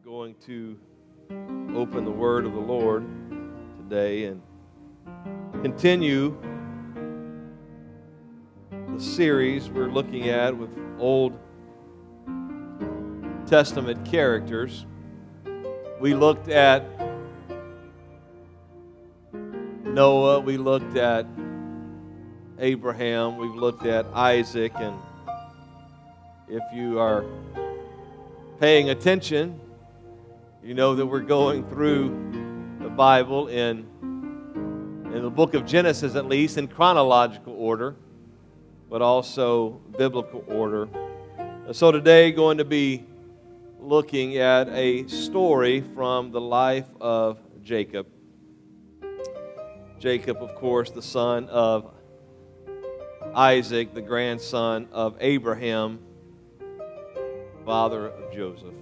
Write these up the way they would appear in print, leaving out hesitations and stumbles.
Going to open the Word of the Lord today and continue the series we're looking at with Old Testament characters. We looked at Noah, we looked at Abraham, we've looked at Isaac, and if you are paying attention, you know that we're going through the Bible in the book of Genesis, at least, in chronological order, but also biblical order. And so today, going to be looking at a story from the life of Jacob. Jacob, of course, the son of Isaac, the grandson of Abraham, father of Joseph.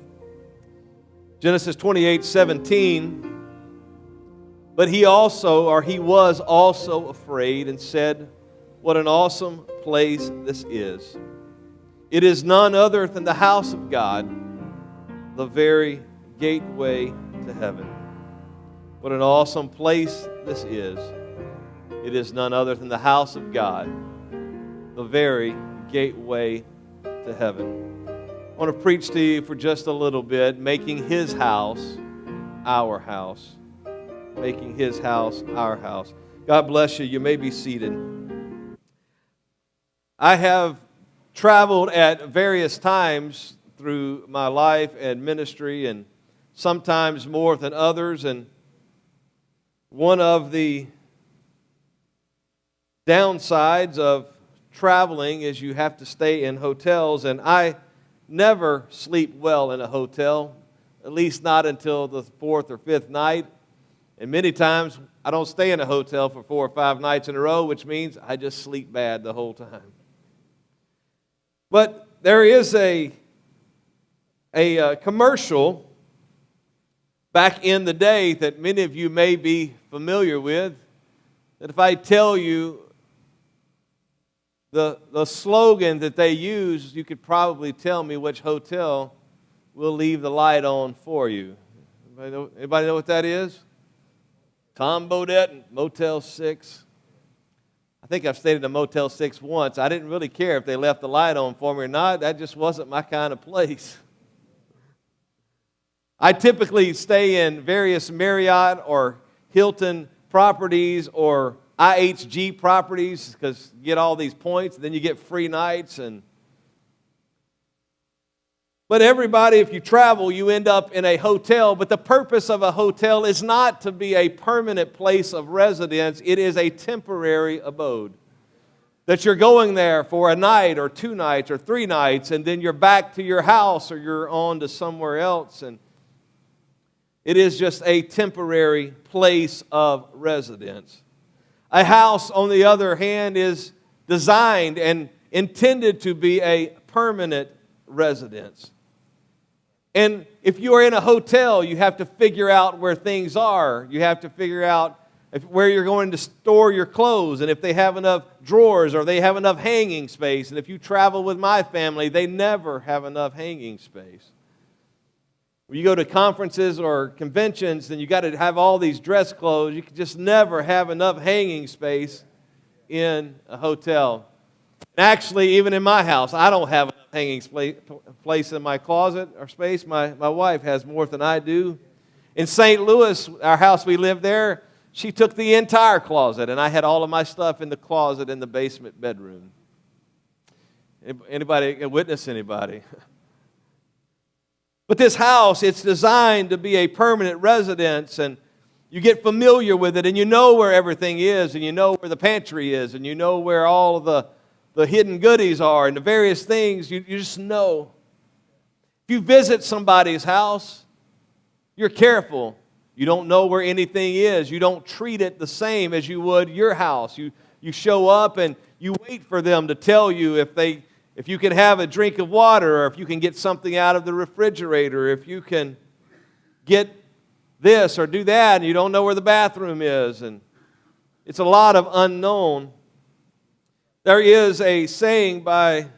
Genesis 28:17, but he was also afraid and said, "What an awesome place this is. It is none other than the house of God, the very gateway to heaven." What an awesome place this is. It is none other than the house of God, the very gateway to heaven. I want to preach to you for just a little bit, making His house our house. Making His house our house. God bless you. You may be seated. I have traveled at various times through my life and ministry, and sometimes more than others. And one of the downsides of traveling is you have to stay in hotels, and I never sleep well in a hotel, at least not until the fourth or fifth night. And many times I don't stay in a hotel for 4 or 5 nights in a row, which means I just sleep bad the whole time. But there is a commercial back in the day that many of you may be familiar with, that if I tell you the slogan that they use, you could probably tell me which hotel will leave the light on for you. Anybody know what that is? Tom Bodett and Motel 6. I think I've stayed in a Motel 6 once. I didn't really care if they left the light on for me or not. That just wasn't my kind of place. I typically stay in various Marriott or Hilton properties or IHG properties because you get all these points, and then you get free nights. But everybody, if you travel, you end up in a hotel. But the purpose of a hotel is not to be a permanent place of residence. It is a temporary abode. That you're going there for a night or 2 nights or 3 nights, and then you're back to your house or you're on to somewhere else. And it is just a temporary place of residence. A house, on the other hand, is designed and intended to be a permanent residence. And if you are in a hotel, you have to figure out where things are. You have to figure out where you're going to store your clothes and if they have enough drawers or they have enough hanging space. And if you travel with my family, they never have enough hanging space. When you go to conferences or conventions, then you got to have all these dress clothes. You can just never have enough hanging space in a hotel. Actually, even in my house, I don't have enough hanging place in my closet or space. My wife has more than I do. In St. Louis, our house we lived there, she took the entire closet, and I had all of my stuff in the closet in the basement bedroom. Anybody witness anybody? But this house, it's designed to be a permanent residence, and you get familiar with it, and you know where everything is, and you know where the pantry is, and you know where all of the hidden goodies are, and the various things, you just know. If you visit somebody's house, you're careful. You don't know where anything is. You don't treat it the same as you would your house. You show up, and you wait for them to tell you if you can have a drink of water, or if you can get something out of the refrigerator, if you can get this or do that, and you don't know where the bathroom is. And it's a lot of unknown. There is a saying by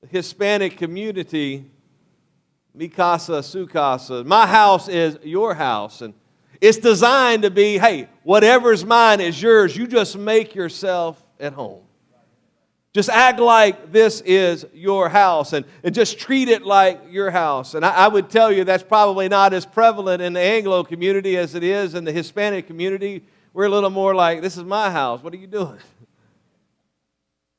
the Hispanic community Mi casa, su casa. My house is your house. And it's designed to be, hey, whatever's mine is yours. You just make yourself at home. Just act like this is your house and just treat it like your house. And I would tell you that's probably not as prevalent in the Anglo community as it is in the Hispanic community. We're a little more like, this is my house. What are you doing?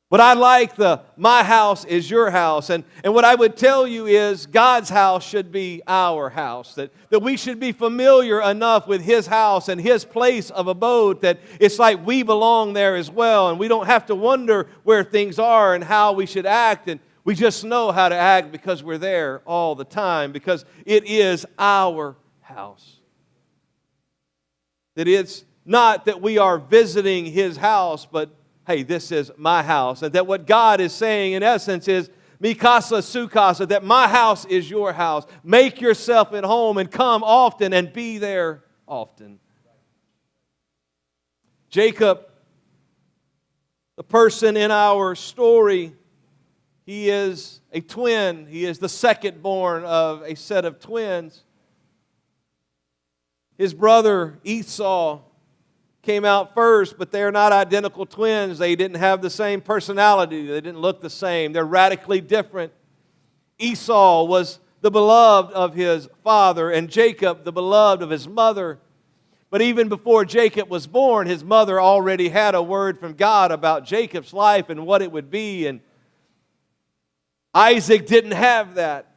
But I like the my house is your house. And what I would tell you is God's house should be our house. That we should be familiar enough with His house and His place of abode that it's like we belong there as well. And we don't have to wonder where things are and how we should act. And we just know how to act because we're there all the time. Because it is our house. That it's not that we are visiting His house, but hey, this is my house. And that what God is saying in essence is, mi casa, su casa, that my house is your house. Make yourself at home and come often and be there often. Jacob, the person in our story, he is a twin. He is the second born of a set of twins. His brother Esau came out first, but they're not identical twins. They didn't have the same personality. They didn't look the same. They're radically different. Esau was the beloved of his father, and Jacob the beloved of his mother. But even before Jacob was born, his mother already had a word from God about Jacob's life and what it would be. And Isaac didn't have that.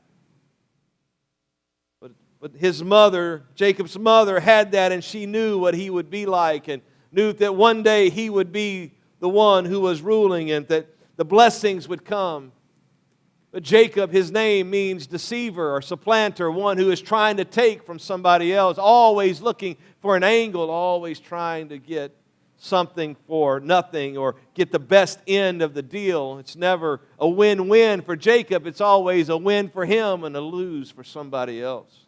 But his mother, Jacob's mother, had that, and she knew what he would be like and knew that one day he would be the one who was ruling and that the blessings would come. But Jacob, his name means deceiver or supplanter, one who is trying to take from somebody else, always looking for an angle, always trying to get something for nothing or get the best end of the deal. It's never a win-win for Jacob. It's always a win for him and a lose for somebody else.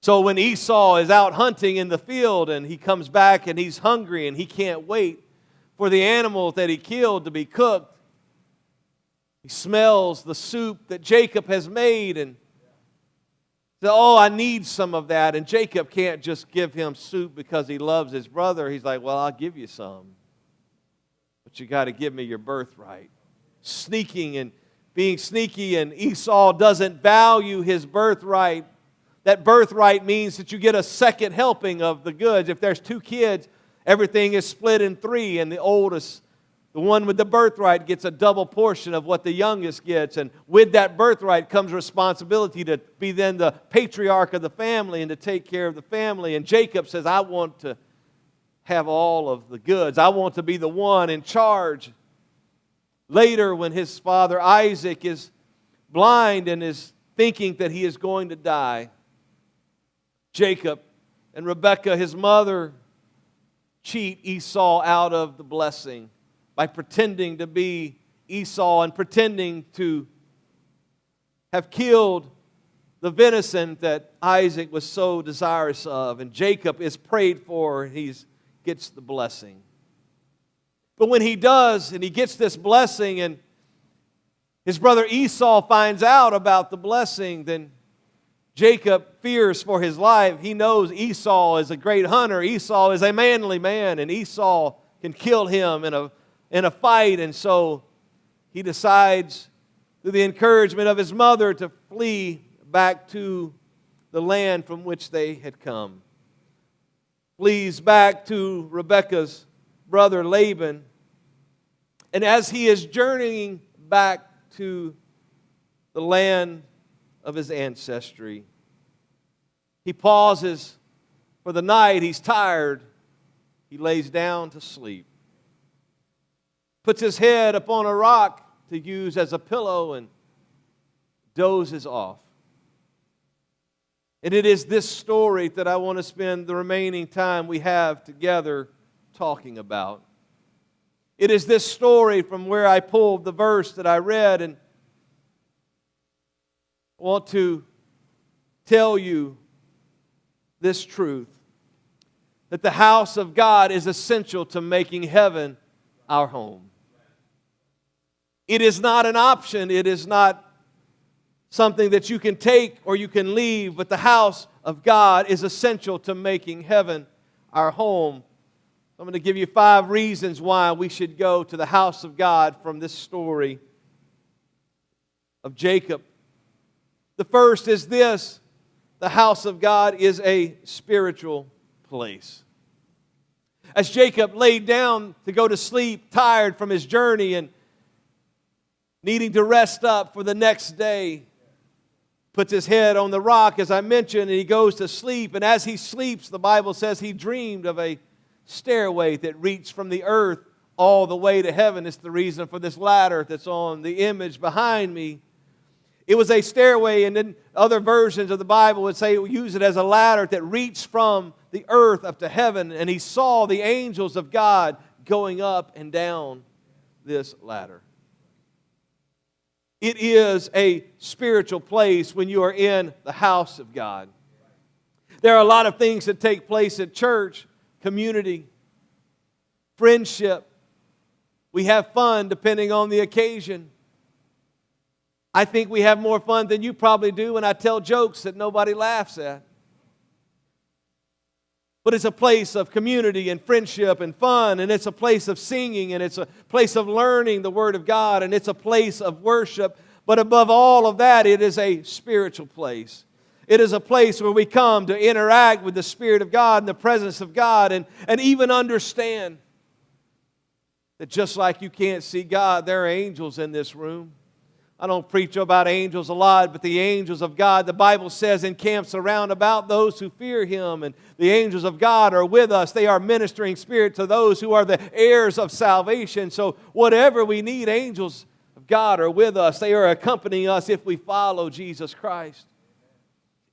So when Esau is out hunting in the field and he comes back and he's hungry and he can't wait for the animal that he killed to be cooked, he smells the soup that Jacob has made and says, oh, I need some of that. And Jacob can't just give him soup because he loves his brother. He's like, well, I'll give you some. But you got to give me your birthright. Sneaking and being sneaky, and Esau doesn't value his birthright. That birthright means that you get a second helping of the goods. If there's 2 kids, everything is split in 3, and the oldest, the one with the birthright, gets a double portion of what the youngest gets. And with that birthright comes responsibility to be then the patriarch of the family and to take care of the family. And Jacob says, I want to have all of the goods. I want to be the one in charge. Later, when his father Isaac is blind and is thinking that he is going to die, Jacob and Rebekah, his mother, cheat Esau out of the blessing by pretending to be Esau and pretending to have killed the venison that Isaac was so desirous of. And Jacob is prayed for, and he gets the blessing. But when he does, and he gets this blessing, and his brother Esau finds out about the blessing, then Jacob fears for his life. He knows Esau is a great hunter. Esau is a manly man, and Esau can kill him in a fight. And so he decides, through the encouragement of his mother, to flee back to the land from which they had come. Flees back to Rebekah's brother Laban. And as he is journeying back to the land of his ancestry, he pauses for the night. He's tired. He lays down to sleep. Puts his head upon a rock to use as a pillow and dozes off. And it is this story that I want to spend the remaining time we have together talking about. It is this story from where I pulled the verse that I read, and I want to tell you this truth, that the house of God is essential to making heaven our home. It is not an option. It is not something that you can take or you can leave, but the house of God is essential to making heaven our home. I'm going to give you 5 reasons why we should go to the house of God from this story of Jacob. The first is this: the house of God is a spiritual place. As Jacob laid down to go to sleep, tired from his journey and needing to rest up for the next day, puts his head on the rock, as I mentioned, and he goes to sleep. And as he sleeps, the Bible says he dreamed of a stairway that reached from the earth all the way to heaven. It's the reason for this ladder that's on the image behind me. It was a stairway, and then other versions of the Bible would say, use it as a ladder that reached from the earth up to heaven. And he saw the angels of God going up and down this ladder. It is a spiritual place when you are in the house of God. There are a lot of things that take place at church: community, friendship. We have fun depending on the occasion. I think we have more fun than you probably do when I tell jokes that nobody laughs at. But it's a place of community and friendship and fun, and it's a place of singing, and it's a place of learning the Word of God, and it's a place of worship. But above all of that, it is a spiritual place. It is a place where we come to interact with the Spirit of God and the presence of God, and even understand that just like you can't see God, there are angels in this room. I don't preach about angels a lot, but the angels of God, the Bible says, encamps around about those who fear Him. And the angels of God are with us. They are ministering spirit to those who are the heirs of salvation. So whatever we need, angels of God are with us. They are accompanying us if we follow Jesus Christ.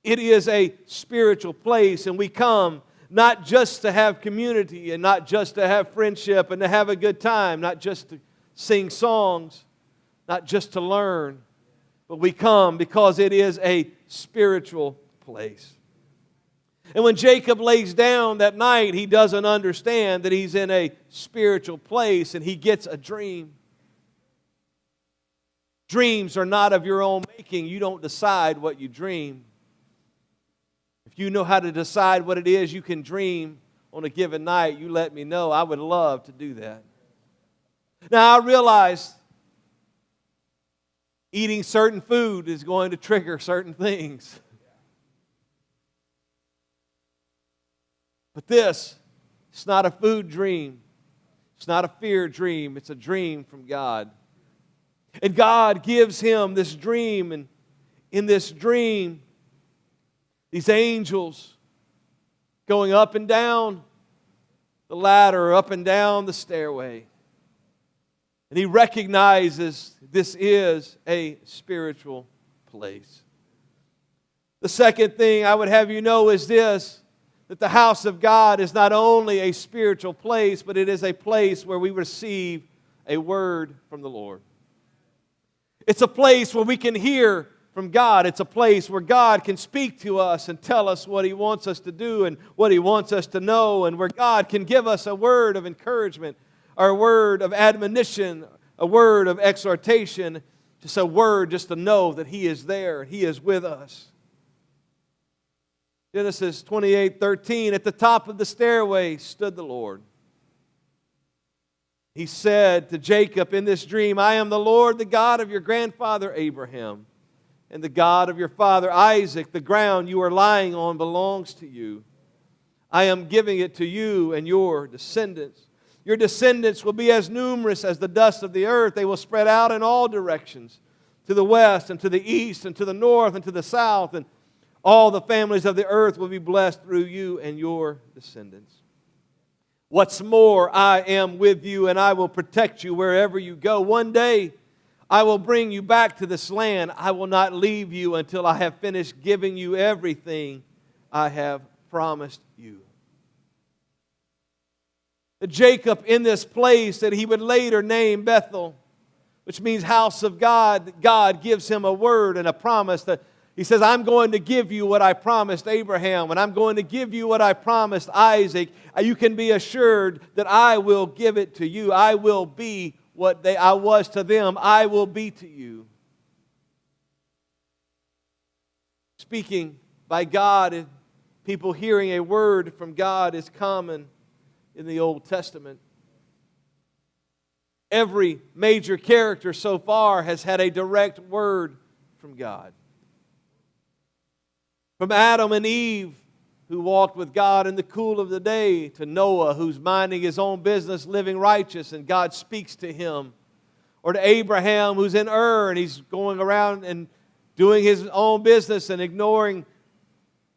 It is a spiritual place, and we come not just to have community and not just to have friendship and to have a good time, not just to sing songs, not just to learn, but we come because it is a spiritual place. And when Jacob lays down that night, he doesn't understand that he's in a spiritual place, and he gets a dream. Dreams are not of your own making. You don't decide what you dream. If you know how to decide what it is you can dream on a given night, you let me know. I would love to do that. Now, I realize eating certain food is going to trigger certain things. But this, it's not a food dream. It's not a fear dream. It's a dream from God. And God gives him this dream, and in this dream, these angels going up and down the ladder, up and down the stairway. And he recognizes this is a spiritual place. The second thing I would have you know is this: that the house of God is not only a spiritual place, but it is a place where we receive a word from the Lord. It's a place where we can hear from God. It's a place where God can speak to us and tell us what He wants us to do and what He wants us to know, and where God can give us a word of encouragement, or a word of admonition, a word of exhortation, just a word just to know that He is there, He is with us. Genesis 28:13, at the top of the stairway stood the Lord. He said to Jacob in this dream, I am the Lord, the God of your grandfather Abraham, and the God of your father Isaac. The ground you are lying on belongs to you. I am giving it to you and your descendants. Your descendants will be as numerous as the dust of the earth. They will spread out in all directions, to the west and to the east and to the north and to the south. And all the families of the earth will be blessed through you and your descendants. What's more, I am with you, and I will protect you wherever you go. One day, I will bring you back to this land. I will not leave you until I have finished giving you everything I have promised you. Jacob, in this place that he would later name Bethel, which means house of God, God gives him a word and a promise that He says, I'm going to give you what I promised Abraham, and I'm going to give you what I promised Isaac. You can be assured that I will give it to you. I will be what I was to them. I will be to you. speaking by God and people hearing a word from God is common in the Old Testament. Every major character so far has had a direct word from God. From Adam and Eve, who walked with God in the cool of the day, to Noah, who's minding his own business, living righteous, and God speaks to him. Or to Abraham, who's in Ur, and he's going around and doing his own business and ignoring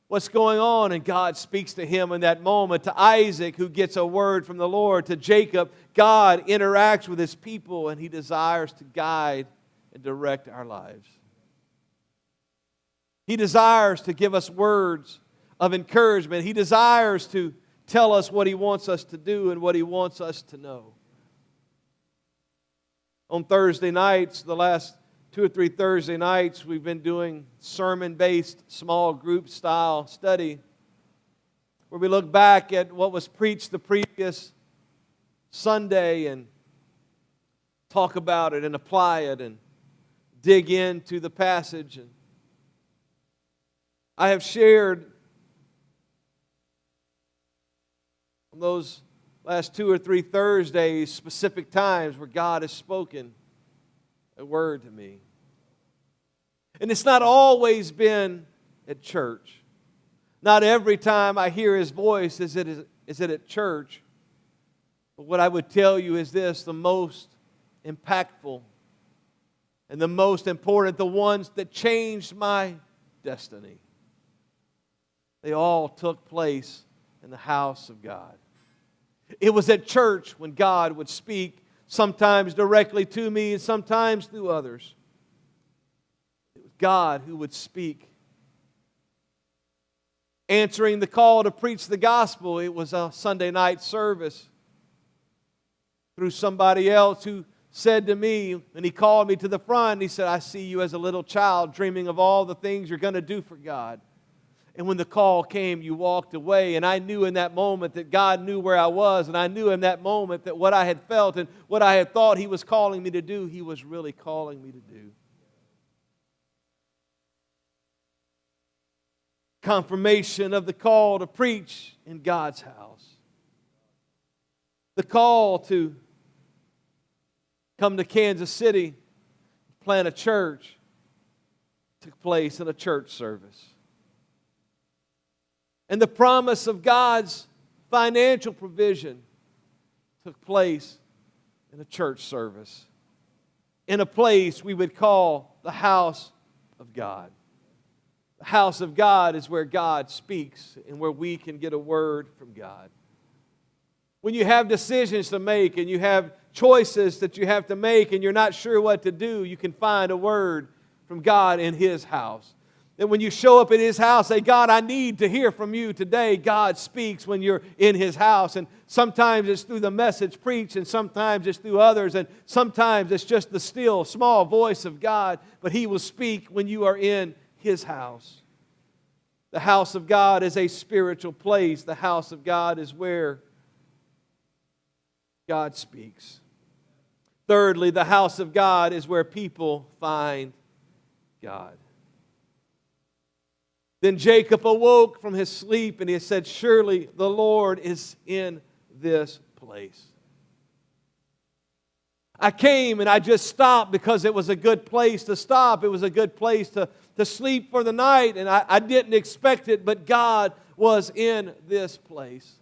what's going on, and God speaks to him in that moment. To Isaac, who gets a word from the Lord. To Jacob, God interacts with His people, and He desires to guide and direct our lives. He desires to give us words of encouragement. He desires to tell us what He wants us to do and what He wants us to know. On Thursday nights, the last 2 or 3 Thursday nights, we've been doing sermon-based, small group style study where we look back at what was preached the previous Sunday and talk about it and apply it and dig into the passage. And I have shared on those last 2 or 3 Thursdays specific times where God has spoken a word to me. And it's not always been at church. Not every time I hear His voice is it at church. But what I would tell you is this: the most impactful and the most important, the ones that changed my destiny, they all took place in the house of God. It was at church when God would speak, sometimes directly to me and sometimes through others. It was God who would speak. Answering the call to preach the gospel, it was a Sunday night service through somebody else who said to me, and he called me to the front, he said, "I see you as a little child dreaming of all the things you're going to do for God." And when the call came, you walked away. And I knew in that moment that God knew where I was. And I knew in that moment that what I had felt and what I had thought He was calling me to do, He was really calling me to do. Confirmation of the call to preach in God's house. The call to come to Kansas City, plant a church, took place in a church service. And the promise of God's financial provision took place in a church service, in a place we would call the house of God. The house of God is where God speaks and where we can get a word from God. When you have decisions to make and you have choices that you have to make and you're not sure what to do, you can find a word from God in His house. That when you show up at His house, say, "God, I need to hear from you today." God speaks when you're in His house. And sometimes it's through the message preached, and sometimes it's through others, and sometimes it's just the still, small voice of God. But He will speak when you are in His house. The house of God is a spiritual place. The house of God is where God speaks. Thirdly, the house of God is where people find God. Then Jacob awoke from his sleep and he said, "Surely the Lord is in this place." I came and I just stopped because it was a good place to stop. It was a good place to sleep for the night. And I didn't expect it, but God was in this place.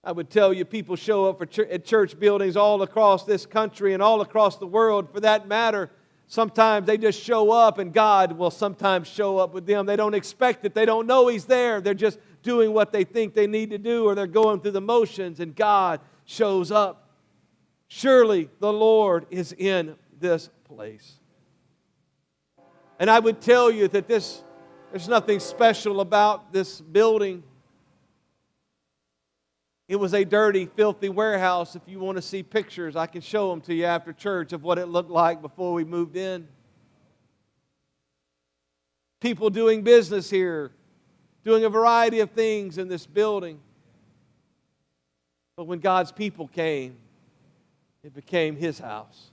I would tell you, people show up at church buildings all across this country and all across the world for that matter. Sometimes they just show up and God will sometimes show up with them. They don't expect it. They don't know He's there. They're just doing what they think they need to do, or they're going through the motions, and God shows up. Surely the Lord is in this place. And I would tell you that there's nothing special about this building. It was a dirty, filthy warehouse. If you want to see pictures, I can show them to you after church of what it looked like before we moved in. People doing business here, doing a variety of things in this building. But when God's people came, it became His house.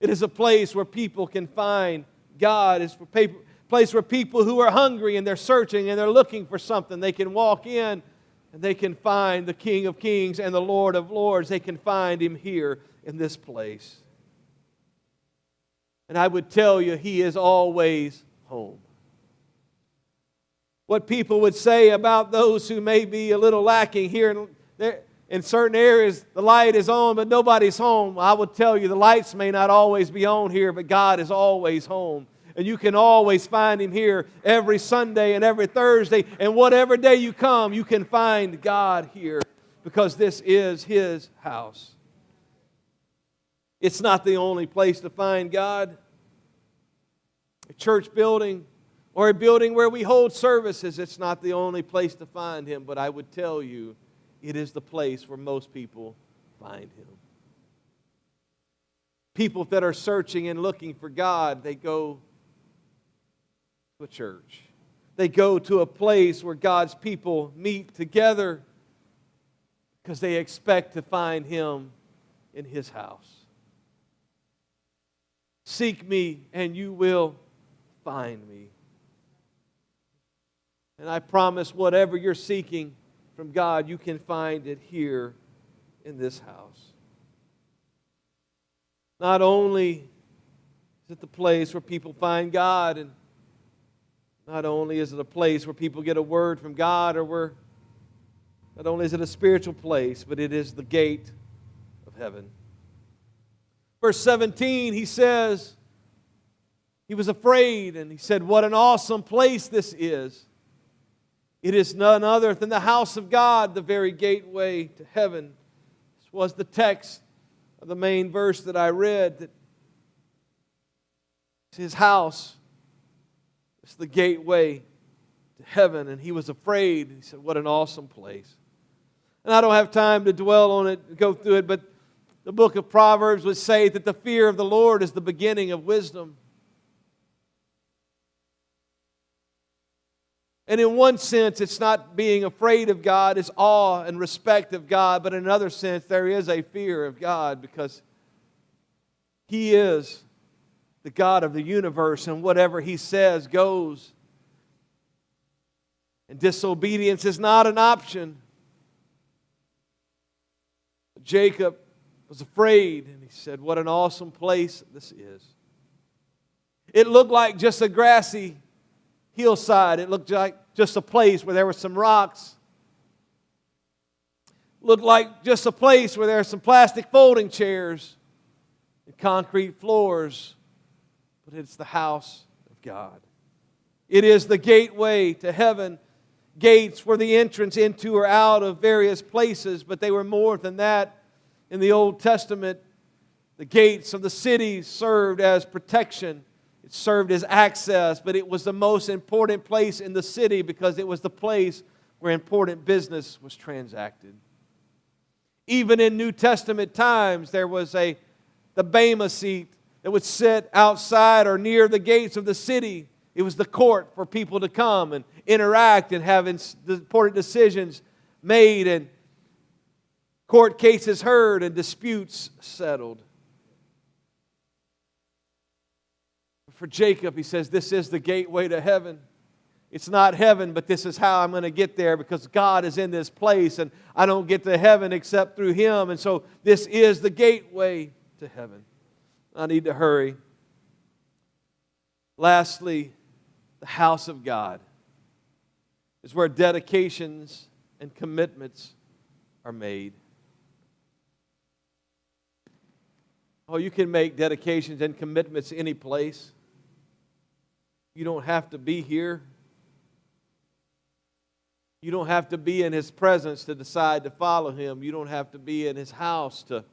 It is a place where people can find God is a place where people who are hungry and they're searching and they're looking for something, they can walk in and they can find the King of Kings and the Lord of Lords. They can find Him here in this place. And I would tell you, He is always home. What people would say about those who may be a little lacking here in certain areas, the light is on, but nobody's home. I would tell you, the lights may not always be on here, but God is always home. And you can always find Him here every Sunday and every Thursday. And whatever day you come, you can find God here because this is His house. It's not the only place to find God. A church building or a building where we hold services, it's not the only place to find Him. But I would tell you, it is the place where most people find Him. People that are searching and looking for God, they go to a church. They go to a place where God's people meet together because they expect to find Him in His house. Seek me and you will find me. And I promise whatever you're seeking from God, you can find it here in this house. Not only is it the place where people find God, and not only is it a place where people get a word from God, not only is it a spiritual place, but it is the gate of heaven. Verse 17, he says, he was afraid, and he said, what an awesome place this is. It is none other than the house of God, the very gateway to heaven. This was the text of the main verse that I read, that His house is the gateway to heaven, and he was afraid. He said, what an awesome place. And I don't have time to dwell on it, go through it, but the book of Proverbs would say that the fear of the Lord is the beginning of wisdom. And in one sense, it's not being afraid of God, it's awe and respect of God. But in another sense, there is a fear of God because He is the God of the universe, and whatever He says goes. And disobedience is not an option. Jacob was afraid, and he said, what an awesome place this is. It looked like just a grassy hillside. It looked like just a place where there were some rocks. It looked like just a place where there were some plastic folding chairs and concrete floors. But it's the house of God. It is the gateway to heaven. Gates were the entrance into or out of various places, but they were more than that. In the Old Testament, the gates of the city served as protection. It served as access, but it was the most important place in the city because it was the place where important business was transacted. Even in New Testament times, there was the bema seat that would sit outside or near the gates of the city. It was the court for people to come and interact and have important decisions made and court cases heard and disputes settled. For Jacob, he says, this is the gateway to heaven. It's not heaven, but this is how I'm going to get there because God is in this place and I don't get to heaven except through Him. And so this is the gateway to heaven. I need to hurry. Lastly, the house of God is where dedications and commitments are made. Oh, you can make dedications and commitments any place. You don't have to be here. You don't have to be in His presence to decide to follow Him. You don't have to be in His house to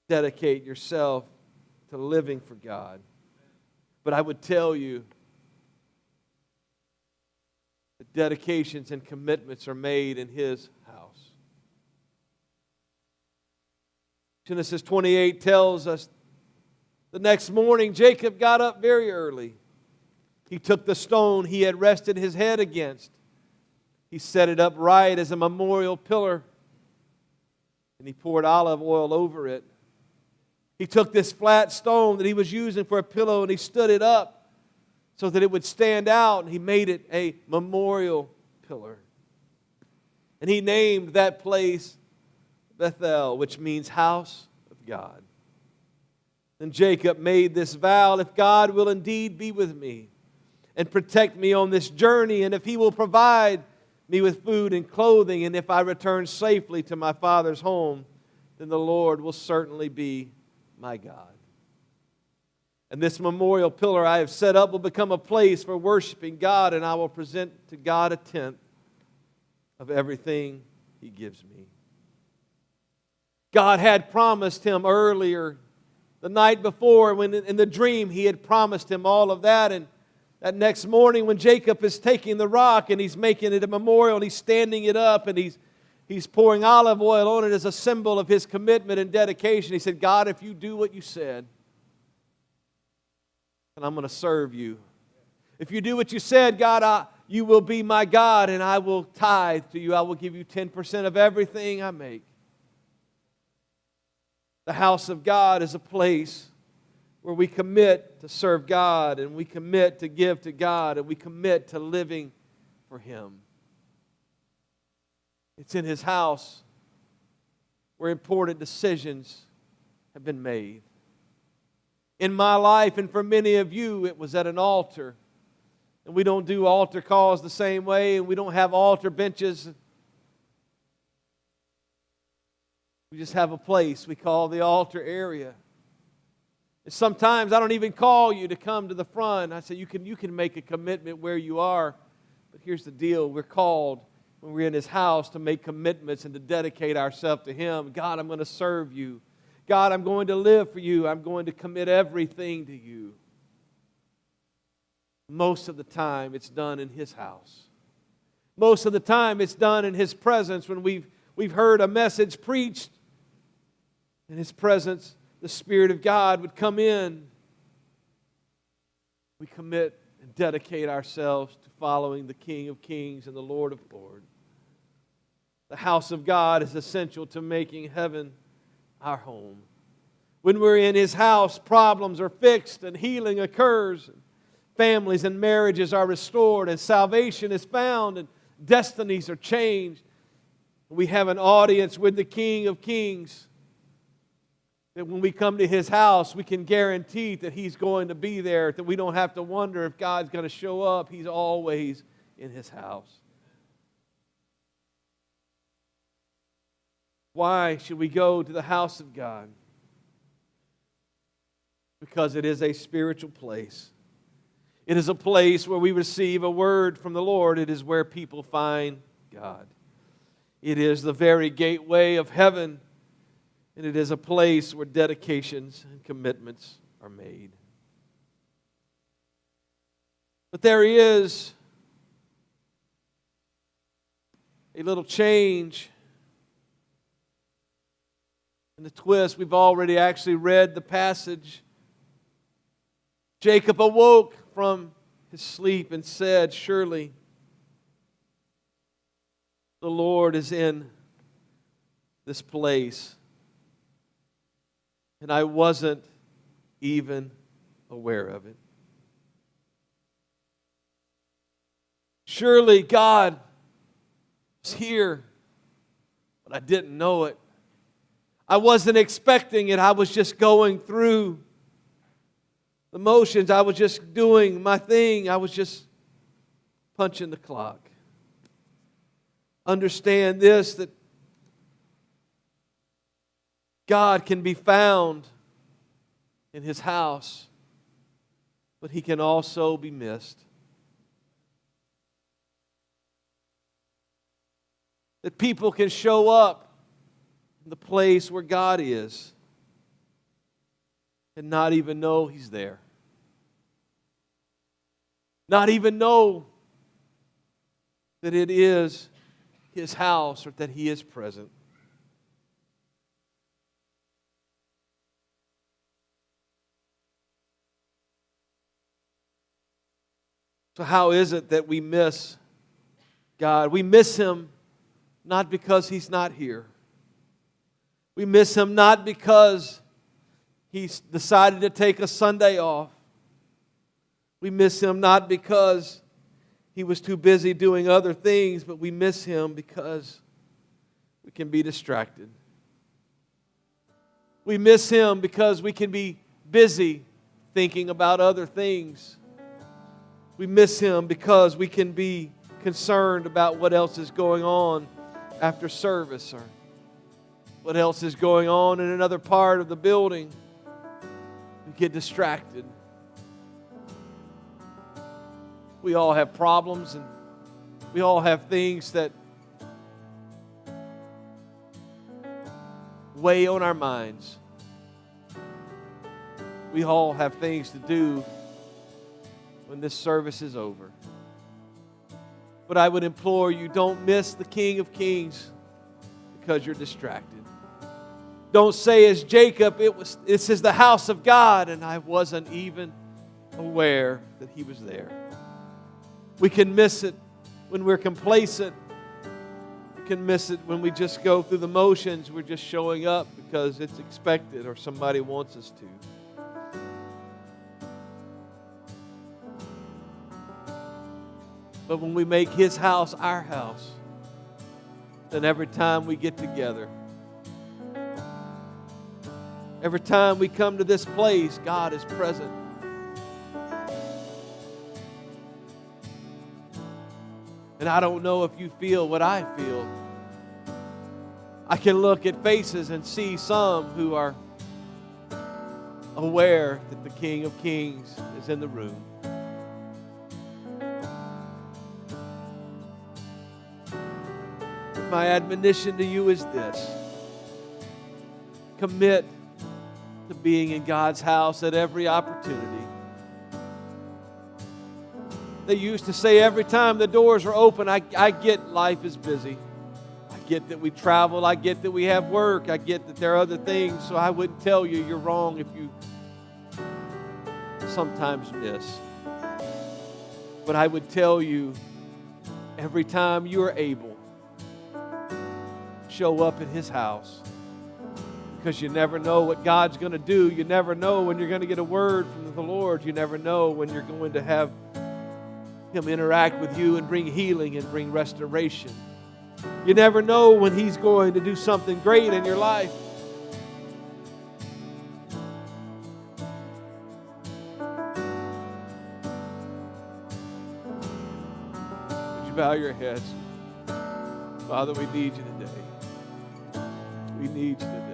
dedicate yourself to living for God. But I would tell you that dedications and commitments are made in His house. Genesis 28 tells us the next morning Jacob got up very early. He took the stone he had rested his head against. He set it upright as a memorial pillar, and he poured olive oil over it. He took this flat stone that he was using for a pillow and he stood it up so that it would stand out, and he made it a memorial pillar. And he named that place Bethel, which means house of God. Then Jacob made this vow: if God will indeed be with me and protect me on this journey, and if He will provide me with food and clothing, and if I return safely to my father's home, then the Lord will certainly be my God. And this memorial pillar I have set up will become a place for worshiping God, and I will present to God a tenth of everything He gives me. God had promised him earlier, the night before, when in the dream He had promised him all of that. And that next morning when Jacob is taking the rock and he's making it a memorial and he's standing it up and he's pouring olive oil on it as a symbol of his commitment and dedication, he said, God, if you do what you said, then I'm going to serve you. If you do what you said, God, you will be my God, and I will tithe to you. I will give you 10% of everything I make. The house of God is a place where we commit to serve God, and we commit to give to God, and we commit to living for Him. It's in His house where important decisions have been made. In my life, and for many of you, it was at an altar. And we don't do altar calls the same way, and we don't have altar benches. We just have a place we call the altar area. And sometimes I don't even call you to come to the front. I say, you can make a commitment where you are. But here's the deal. We're called when we're in His house to make commitments and to dedicate ourselves to Him. God, I'm going to serve you. God, I'm going to live for you. I'm going to commit everything to you. Most of the time, it's done in His house. Most of the time, it's done in His presence. When we've heard a message preached, in His presence, the Spirit of God would come in. We commit and dedicate ourselves to following the King of Kings and the Lord of Lords. The house of God is essential to making heaven our home. When we're in His house, problems are fixed and healing occurs. Families and marriages are restored and salvation is found and destinies are changed. We have an audience with the King of Kings. That when we come to His house, we can guarantee that He's going to be there, that we don't have to wonder if God's going to show up. He's always in His house. Why should we go to the house of God? Because it is a spiritual place. It is a place where we receive a word from the Lord. It is where people find God. It is the very gateway of heaven. And it is a place where dedications and commitments are made. But there is a little change in the twist. We've already actually read the passage. Jacob awoke from his sleep and said, surely the Lord is in this place. And I wasn't even aware of it. Surely God is here, but I didn't know it. I wasn't expecting it. I was just going through the motions. I was just doing my thing. I was just punching the clock. Understand this, that God can be found in His house, but He can also be missed. That people can show up in the place where God is and not even know He's there. Not even know that it is His house or that He is present. So how is it that we miss God? We miss Him not because He's not here. We miss Him not because He's decided to take a Sunday off. We miss him not because he was too busy doing other things, but we miss him because we can be distracted. We miss him because we can be busy thinking about other things. We miss him because we can be concerned about what else is going on after service or what else is going on in another part of the building. We get distracted. We all have problems and we all have things that weigh on our minds. We all have things to do when this service is over. But I would implore you, don't miss the King of Kings because you're distracted. Don't say as Jacob, this is the house of God, and I wasn't even aware that he was there. We can miss it when we're complacent. We can miss it when we just go through the motions. We're just showing up because it's expected or somebody wants us to. But when we make his house our house, then every time we get together, every time we come to this place, God is present. And I don't know if you feel what I feel. I can look at faces and see some who are aware that the King of Kings is in the room. My admonition to you is this: commit to being in God's house at every opportunity. They used to say every time the doors are open, I get life is busy. I get that we travel. I get that we have work. I get that there are other things. So I wouldn't tell you you're wrong if you sometimes miss. But I would tell you every time you are able, show up at his house, because you never know what God's going to do. You never know when you're going to get a word from the Lord. You never know when you're going to have him interact with you and bring healing and bring restoration. You never know when he's going to do something great in your life. Would you bow your heads? Father, we need you today. We need you today.